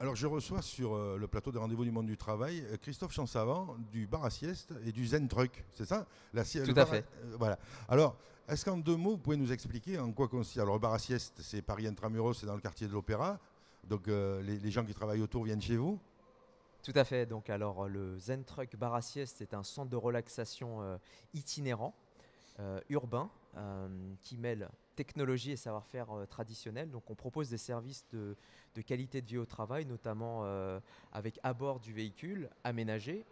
Alors je reçois sur le plateau des rendez-vous du monde du travail Christophe Chansavant du bar à sieste et du Zen Truck, c'est ça? Tout à fait. Voilà. Alors, est-ce qu'en 2 mots, vous pouvez nous expliquer en quoi consiste? Alors le bar à sieste, c'est Paris Intramuros, c'est dans le quartier de l'Opéra. Donc les gens qui travaillent autour viennent chez vous. Tout à fait. Donc, alors, le Zen Truck Bar à Sieste, c'est un centre de relaxation itinérant, urbain, qui mêle technologie et savoir-faire traditionnel. Donc, on propose des services de qualité de vie au travail, notamment avec à bord du véhicule aménagé,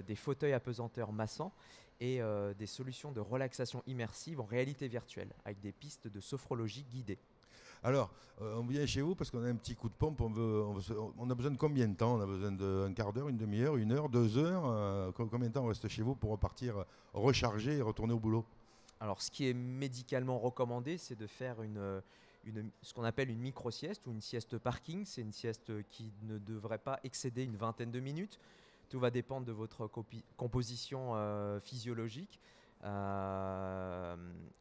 des fauteuils apesanteur massants et des solutions de relaxation immersive en réalité virtuelle, avec des pistes de sophrologie guidées. Alors, on vient chez vous parce qu'on a un petit coup de pompe, on a besoin de combien de temps? On a besoin d'un quart d'heure, une demi-heure, 1 heure, 2 heures? Combien de temps on reste chez vous pour repartir recharger et retourner au boulot? Alors, ce qui est médicalement recommandé, c'est de faire ce qu'on appelle une micro-sieste ou une sieste parking. C'est une sieste qui ne devrait pas excéder une vingtaine de minutes. Tout va dépendre de votre composition physiologique,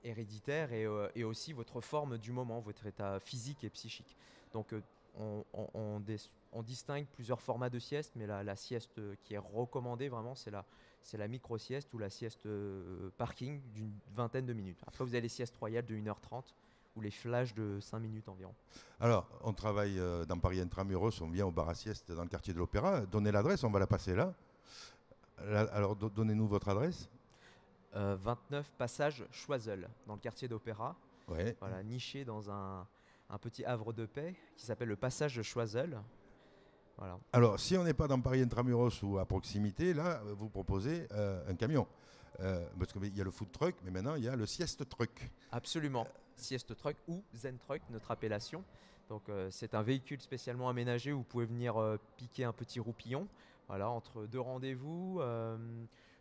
héréditaire et aussi votre forme du moment, votre état physique et psychique. Donc, on distingue plusieurs formats de sieste, mais la sieste qui est recommandée vraiment, c'est la micro-sieste ou la sieste parking d'une vingtaine de minutes. Après, vous avez les siestes royales de 1h30 ou les flashs de 5 minutes environ. Alors, on travaille dans Paris Intramuros, on vient au bar à sieste dans le quartier de l'Opéra. Donnez l'adresse, on va la passer là. Alors, donnez-nous votre adresse. 29 passage Choiseul, dans le quartier d'Opéra. Ouais. Voilà, niché dans un petit havre de paix qui s'appelle le passage de Choiseul. Voilà. Alors, si on n'est pas dans Paris Intramuros ou à proximité, là, vous proposez un camion. Parce qu'il y a le food truck, mais maintenant, il y a le sieste truck. Absolument. Sieste Truck ou Zen Truck, notre appellation. Donc, c'est un véhicule spécialement aménagé où vous pouvez venir piquer un petit roupillon. Voilà, entre deux rendez-vous,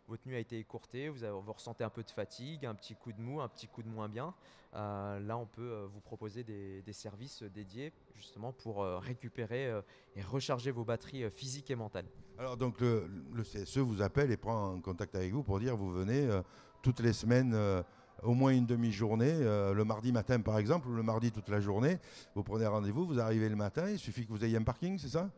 votre nuit a été écourtée, vous ressentez un peu de fatigue, un petit coup de mou, un petit coup de moins bien. Là, on peut vous proposer des services dédiés justement pour récupérer et recharger vos batteries physiques et mentales. Alors, donc, le CSE vous appelle et prend contact avec vous pour dire vous venez toutes les semaines, au moins une demi-journée, le mardi matin par exemple, ou le mardi toute la journée. Vous prenez rendez-vous, vous arrivez le matin, il suffit que vous ayez un parking, c'est ça?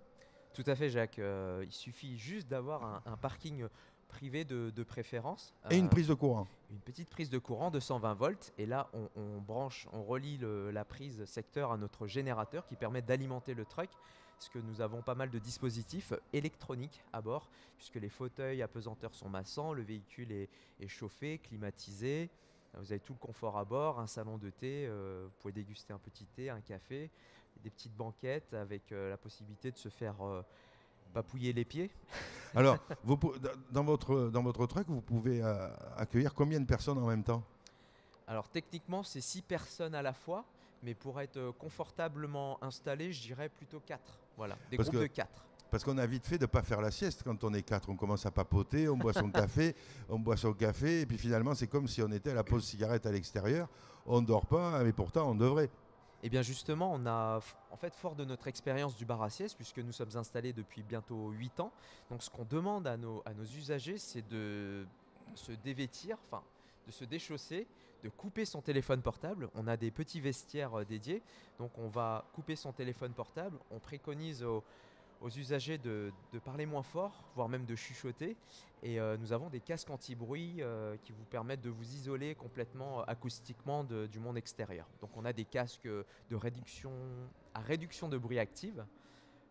Tout à fait, Jacques. Il suffit juste d'avoir un parking privé de préférence. Et une prise de courant. Une petite prise de courant de 120 volts. Et là, on relie la prise secteur à notre générateur qui permet d'alimenter le truck. Parce que nous avons pas mal de dispositifs électroniques à bord, puisque les fauteuils apesanteur sont massants, le véhicule est chauffé, climatisé. Vous avez tout le confort à bord, un salon de thé, vous pouvez déguster un petit thé, un café, des petites banquettes avec la possibilité de se faire papouiller les pieds. Alors, dans votre truck, vous pouvez accueillir combien de personnes en même temps? Alors techniquement, c'est 6 personnes à la fois, mais pour être confortablement installé, je dirais plutôt 4. Voilà, des Parce groupes que de 4. Parce qu'on a vite fait de ne pas faire la sieste quand on est quatre. On commence à papoter, on boit son café, et puis finalement, c'est comme si on était à la pause cigarette à l'extérieur. On ne dort pas, mais pourtant, on devrait. Et bien justement, on a, en fait, fort de notre expérience du bar à sieste, puisque nous sommes installés depuis bientôt 8 ans, donc ce qu'on demande à nos usagers, c'est de se dévêtir, enfin de se déchausser, de couper son téléphone portable. On a des petits vestiaires dédiés, donc on va couper son téléphone portable. On préconise aux usagers de parler moins fort, voire même de chuchoter. Et nous avons des casques anti-bruit qui vous permettent de vous isoler complètement acoustiquement du monde extérieur. Donc on a des casques à réduction de bruit active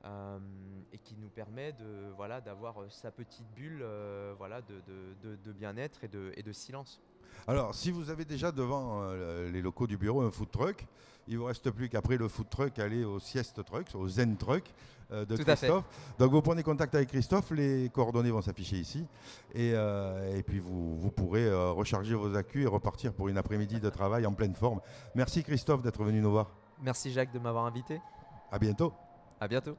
et qui nous permet d'avoir sa petite bulle de bien-être et de silence. Alors, si vous avez déjà devant les locaux du bureau un food truck, il ne vous reste plus qu'après le food truck aller au sieste truck, au zen truck de Tout à fait. Christophe. Donc vous prenez contact avec Christophe, les coordonnées vont s'afficher ici. Et puis vous pourrez recharger vos accus et repartir pour une après-midi de travail en pleine forme. Merci Christophe d'être venu nous voir. Merci Jacques de m'avoir invité. À bientôt. À bientôt.